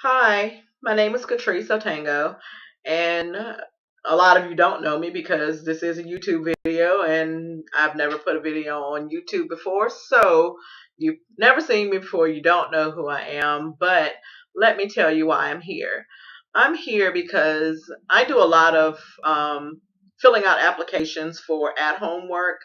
Hi, my name is Catrice Otango, and a lot of you don't know me because this is a YouTube video and I've never put a video on YouTube before. So you've never seen me before, you don't know who I am, but let me tell you why I'm here. I'm here because I do a lot of filling out applications for at-home work.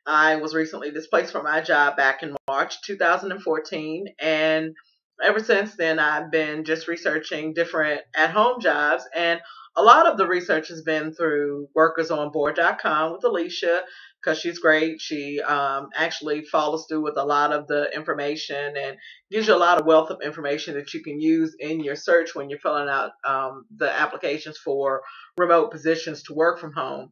I was recently displaced from my job back in March 2014, and ever since then, I've been just researching different at home jobs. And a lot of the research has been through workersonboard.com with Alicia because she's great. She actually follows through with a lot of the information and gives you a lot of wealth of information that you can use in your search when you're filling out the applications for remote positions to work from home.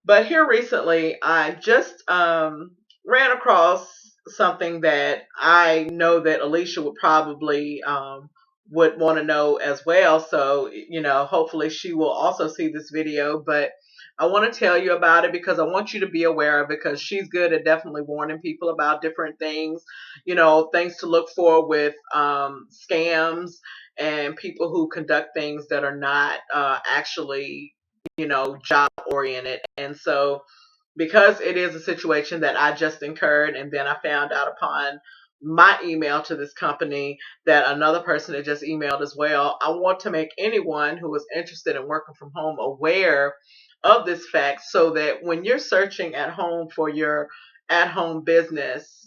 But here recently, I just ran across something that I know that Alicia would probably would want to know as well. So, hopefully she will also see this video. But I want to tell you about it because I want you to be aware of it because she's good at definitely warning people about different things, things to look for with scams and people who conduct things that are not actually job oriented. And so, because it is a situation that I just incurred, and then I found out upon my email to this company that another person had just emailed as well, I want to make anyone who is interested in working from home aware of this fact so that when you're searching at home for your at home business,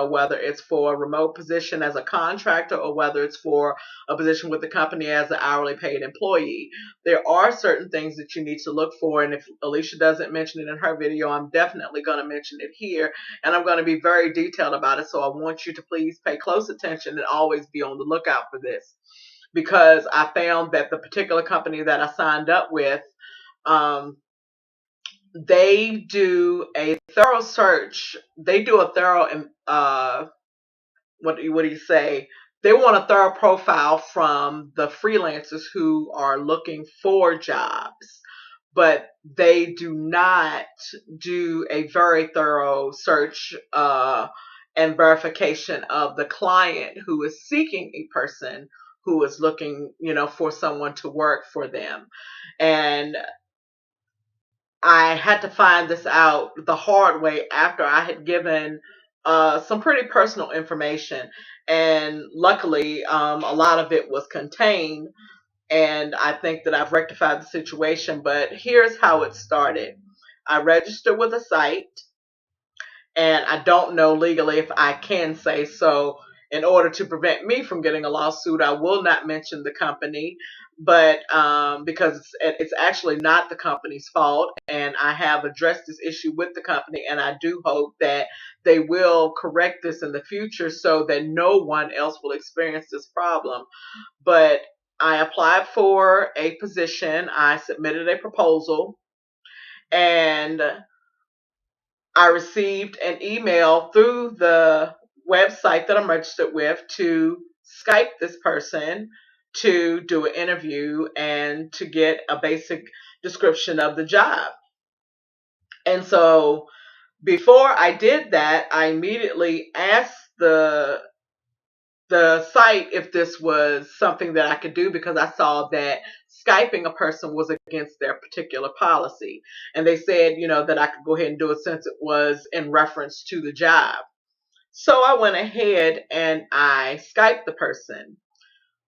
whether it's for a remote position as a contractor or whether it's for a position with the company as an hourly paid employee, there are certain things that you need to look for. And if Alicia doesn't mention it in her video, I'm definitely going to mention it here. And I'm going to be very detailed about it. So I want you to please pay close attention and always be on the lookout for this. Because I found that the particular company that I signed up with, they do a thorough search. They do a thorough, what do you say? They want a thorough profile from the freelancers who are looking for jobs, but they do not do a very thorough search and verification of the client who is seeking a person who is looking, for someone to work for them. And I had to find this out the hard way after I had given some pretty personal information. And luckily, a lot of it was contained. And I think that I've rectified the situation. But here's how it started. I registered with a site, and I don't know legally if I can say so. In order to prevent me from getting a lawsuit, I will not mention the company, but because it's actually not the company's fault, and I have addressed this issue with the company, and I do hope that they will correct this in the future so that no one else will experience this problem. But I applied for a position, I submitted a proposal, and I received an email through the website that I'm registered with to Skype this person to do an interview and to get a basic description of the job. And so before I did that, I immediately asked the site if this was something that I could do because I saw that Skyping a person was against their particular policy. And they said, that I could go ahead and do it since it was in reference to the job. So I went ahead and I Skyped the person.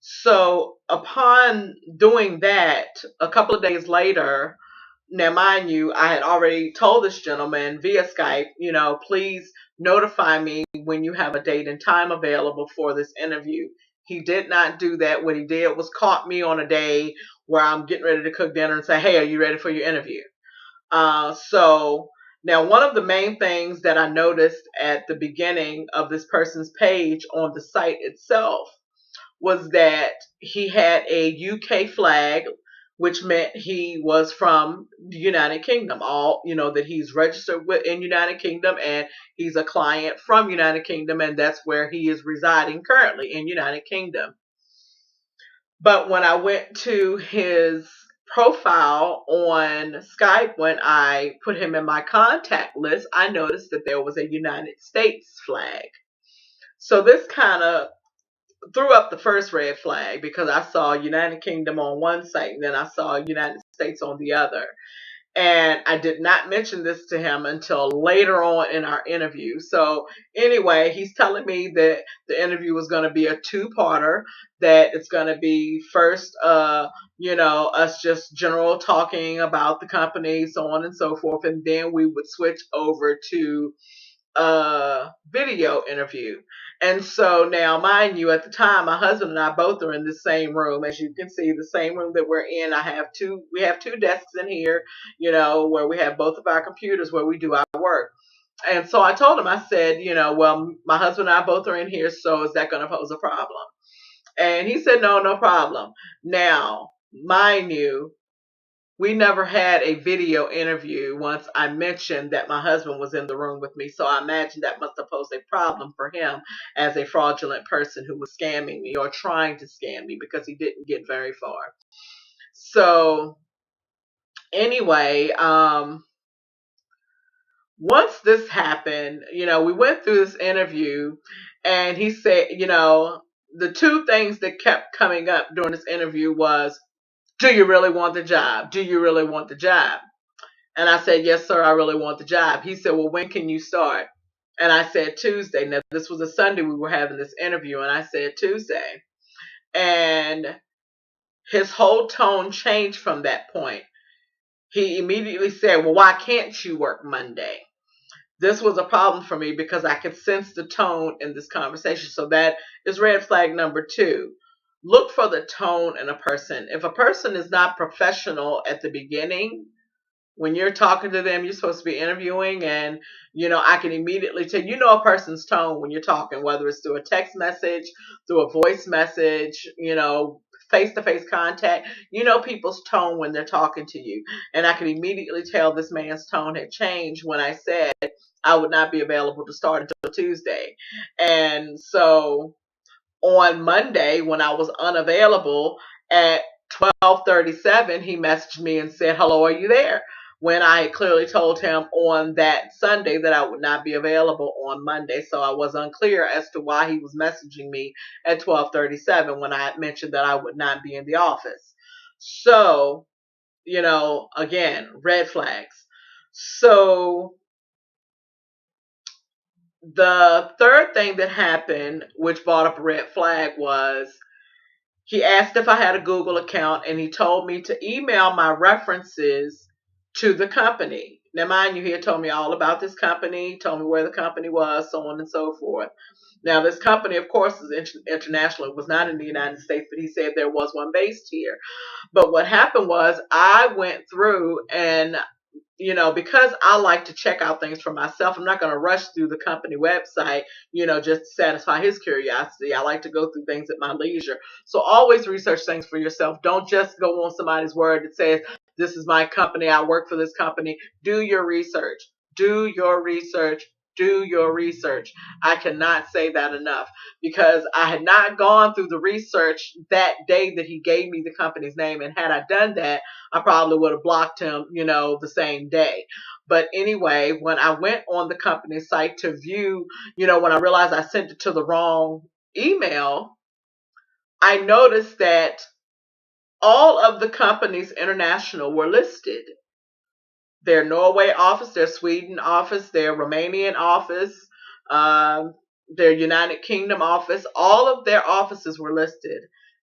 So upon doing that, a couple of days later, now, mind you, I had already told this gentleman via Skype, please notify me when you have a date and time available for this interview. He did not do that. What he did was caught me on a day where I'm getting ready to cook dinner and say, hey, are you ready for your interview? So now one of the main things that I noticed at the beginning of this person's page on the site itself was that he had a UK flag, which meant he was from the United Kingdom. That he's registered with in United Kingdom and he's a client from United Kingdom, and that's where he is residing currently in United Kingdom. But when I went to his profile on Skype, when I put him in my contact list, I noticed that there was a United States flag. So this kind of threw up the first red flag because I saw United Kingdom on one site and then I saw United States on the other. And I did not mention this to him until later on in our interview. So anyway, he's telling me that the interview was going to be a two-parter, that it's going to be first, us just general talking about the company, so on and so forth. And then we would switch over to video interview. And so now, mind you, at the time, my husband and I both are in the same room. As you can see, the same room that we're in. We have two desks in here, where we have both of our computers where we do our work. And so I told him, I said, well, my husband and I both are in here, so is that going to pose a problem? And he said, no, no problem. Now, mind you, we never had a video interview once I mentioned that my husband was in the room with me. So I imagine that must have posed a problem for him as a fraudulent person who was scamming me or trying to scam me, because he didn't get very far. So anyway, once this happened, we went through this interview and he said, the two things that kept coming up during this interview was, do you really want the job? Do you really want the job? And I said, yes, sir, I really want the job. He said, well, when can you start? And I said, Tuesday. Now, this was a Sunday we were having this interview, and I said, Tuesday. And his whole tone changed from that point. He immediately said, well, why can't you work Monday? This was a problem for me because I could sense the tone in this conversation. So that is red flag number 2. Look for the tone in a person. If a person is not professional at the beginning, when you're talking to them, you're supposed to be interviewing, and I can immediately tell a person's tone when you're talking, whether it's through a text message, through a voice message, face-to-face contact. People's tone when they're talking to you. And I could immediately tell this man's tone had changed when I said I would not be available to start until Tuesday. And so on Monday, when I was unavailable at 12:37, he messaged me and said, hello, are you there? When I clearly told him on that Sunday that I would not be available on Monday. So I was unclear as to why he was messaging me at 12:37 when I mentioned that I would not be in the office. So, again, red flags. So the third thing that happened, which brought up a red flag, was he asked if I had a Google account, and he told me to email my references to the company. Now, mind you, he had told me all about this company, told me where the company was, so on and so forth. Now, this company, of course, is international. It was not in the United States, but he said there was one based here. But what happened was I went through and because I like to check out things for myself, I'm not going to rush through the company website, just to satisfy his curiosity. I like to go through things at my leisure. So always research things for yourself. Don't just go on somebody's word that says, this is my company, I work for this company. Do your research. Do your research. Do your research. I cannot say that enough, because I had not gone through the research that day that he gave me the company's name. And had I done that, I probably would have blocked him, the same day. But anyway, when I went on the company site to view, when I realized I sent it to the wrong email, I noticed that all of the companies international were listed. Their Norway office, their Sweden office, their Romanian office, their United Kingdom office, all of their offices were listed.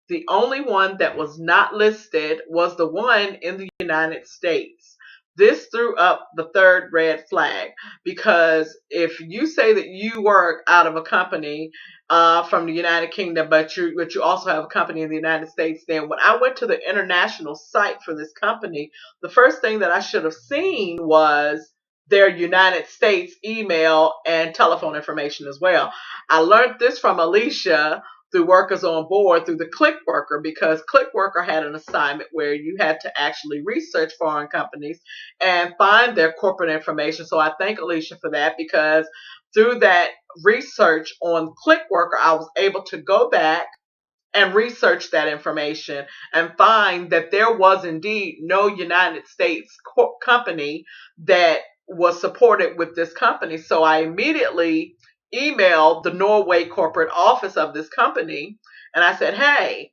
The only one that was not listed was the one in the United States. This threw up the third red flag, because if you say that you work out of a company from the United Kingdom, but you also have a company in the United States, then when I went to the international site for this company, the first thing that I should have seen was their United States email and telephone information as well. I learned this from Alicia through Workers on Board, through the Click Worker, because Click Worker had an assignment where you had to actually research foreign companies and find their corporate information. So I thank Alicia for that, because through that research on Click Worker, I was able to go back and research that information and find that there was indeed no United States company that was supported with this company. So I immediately emailed the Norway corporate office of this company, and I said, hey,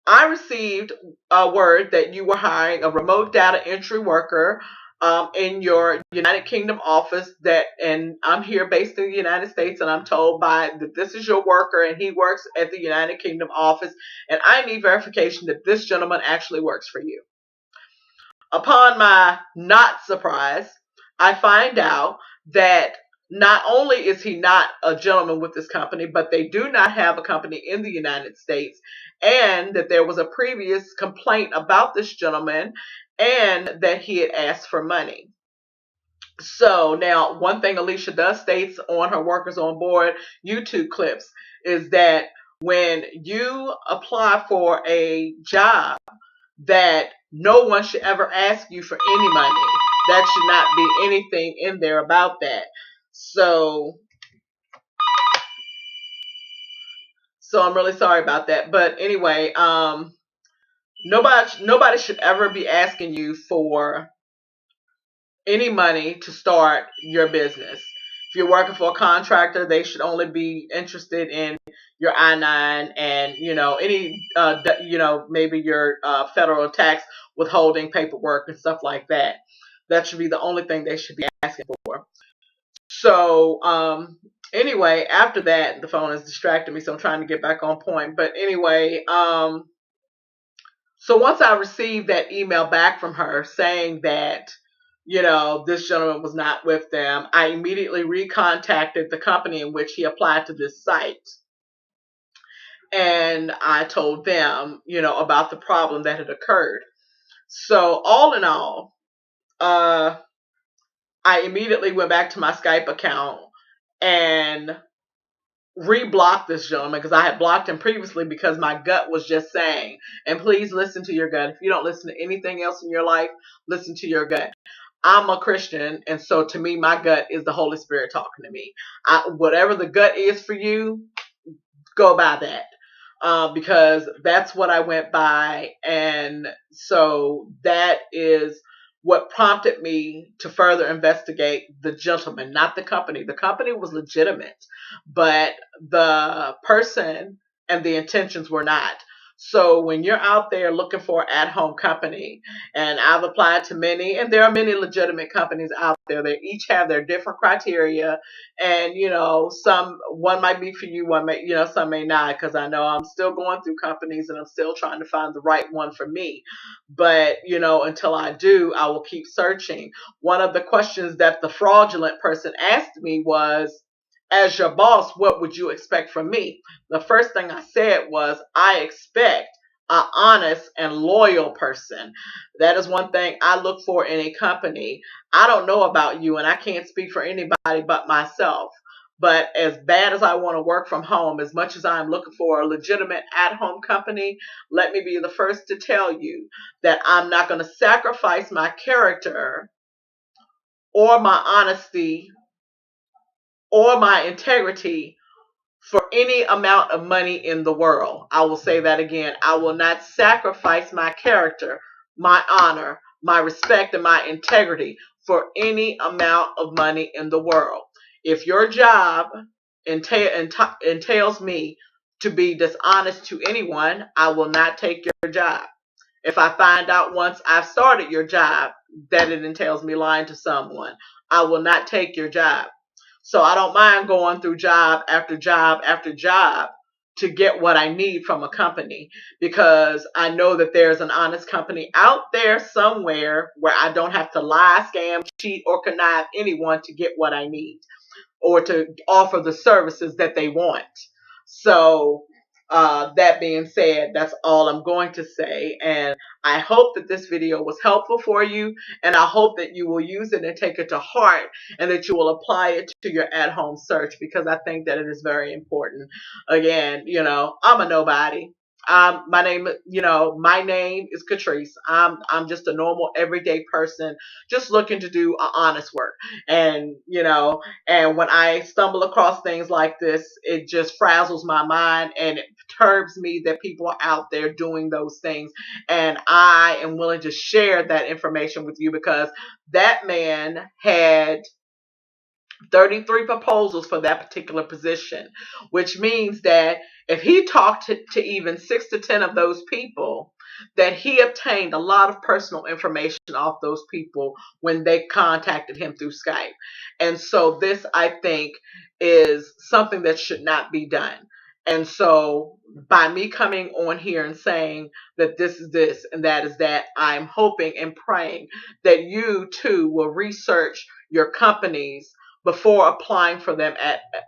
I received a word that you were hiring a remote data entry worker in your United Kingdom office, and I'm here based in the United States, and I'm told by that this is your worker and he works at the United Kingdom office, and I need verification that this gentleman actually works for you. Upon my not surprise, I find out that not only is he not a gentleman with this company, but they do not have a company in the United States, and that there was a previous complaint about this gentleman, and that he had asked for money. So now, one thing Alicia does states on her Workers on Board YouTube clips is that when you apply for a job, that no one should ever ask you for any money. That should not be anything in there about that. So I'm really sorry about that. But anyway, nobody should ever be asking you for any money to start your business. If you're working for a contractor, they should only be interested in your I-9 and, any, maybe your federal tax withholding paperwork and stuff like that. That should be the only thing they should be asking for. So, anyway, after that, the phone is distracting me, so I'm trying to get back on point. But anyway, so once I received that email back from her saying that, this gentleman was not with them, I immediately recontacted the company in which he applied to this site. And I told them, about the problem that had occurred. So all in all, I immediately went back to my Skype account and re-blocked this gentleman, because I had blocked him previously because my gut was just saying, and please listen to your gut. If you don't listen to anything else in your life, listen to your gut. I'm a Christian, and so to me, my gut is the Holy Spirit talking to me. Whatever the gut is for you, go by that. Because that's what I went by. And so that is what prompted me to further investigate the gentleman, not the company. The company was legitimate, but the person and the intentions were not. So when you're out there looking for an at-home company, and I've applied to many, and there are many legitimate companies out there, they each have their different criteria, and one might be for you, one may, some may not, because I know I'm still going through companies and I'm still trying to find the right one for me. But until I do, I will keep searching. One of the questions that the fraudulent person asked me was, as your boss, what would you expect from me? The first thing I said was, I expect an honest and loyal person. That is one thing I look for in a company. I don't know about you, and I can't speak for anybody but myself. But as bad as I want to work from home, as much as I'm looking for a legitimate at-home company, let me be the first to tell you that I'm not going to sacrifice my character or my honesty or my integrity for any amount of money in the world. I will say that again. I will not sacrifice my character, my honor, my respect, and my integrity for any amount of money in the world. If your job entails me to be dishonest to anyone, I will not take your job. If I find out once I've started your job that it entails me lying to someone, I will not take your job. So I don't mind going through job after job after job to get what I need from a company, because I know that there's an honest company out there somewhere where I don't have to lie, scam, cheat, or connive anyone to get what I need or to offer the services that they want. So that being said, that's all I'm going to say. And I hope that this video was helpful for you. And I hope that you will use it and take it to heart, and that you will apply it to your at-home search, because I think that it is very important. Again, I'm a nobody. My name is Catrice. I'm just a normal everyday person, just looking to do honest work. And, and when I stumble across things like this, it just frazzles my mind, and it perturbs me that people are out there doing those things. And I am willing to share that information with you, because that man had 33 proposals for that particular position, which means that if he talked to even 6 to 10 of those people, that he obtained a lot of personal information off those people when they contacted him through Skype. And so this, I think, is something that should not be done. And so by me coming on here and saying that this is this and that is that, I'm hoping and praying that you too will research your companies before applying for them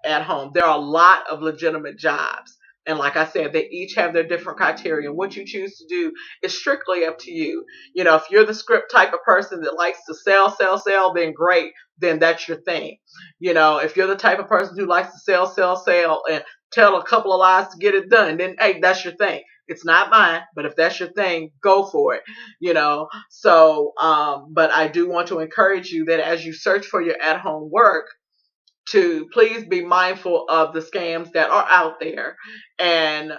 at home. There are a lot of legitimate jobs. And like I said, they each have their different criteria. And what you choose to do is strictly up to you. You know, if you're the script type of person that likes to sell, then great. Then that's your thing. You know, if you're the type of person who likes to sell, and tell a couple of lies to get it done, then hey, that's your thing. It's not mine, but if that's your thing, go for it. You know, so but I do want to encourage you that as you search for your at-home work, to please be mindful of the scams that are out there, and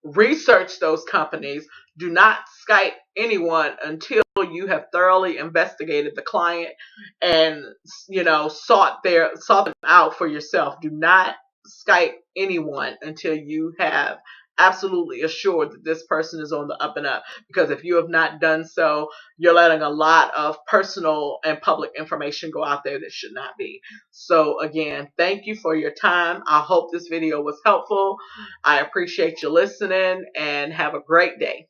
research those companies. Do not Skype anyone until you have thoroughly investigated the client and sought them out for yourself. Do not Skype anyone until you have absolutely assured that this person is on the up and up, because if you have not done so, you're letting a lot of personal and public information go out there that should not be. So again, thank you for your time. I hope this video was helpful. I appreciate you listening, and have a great day.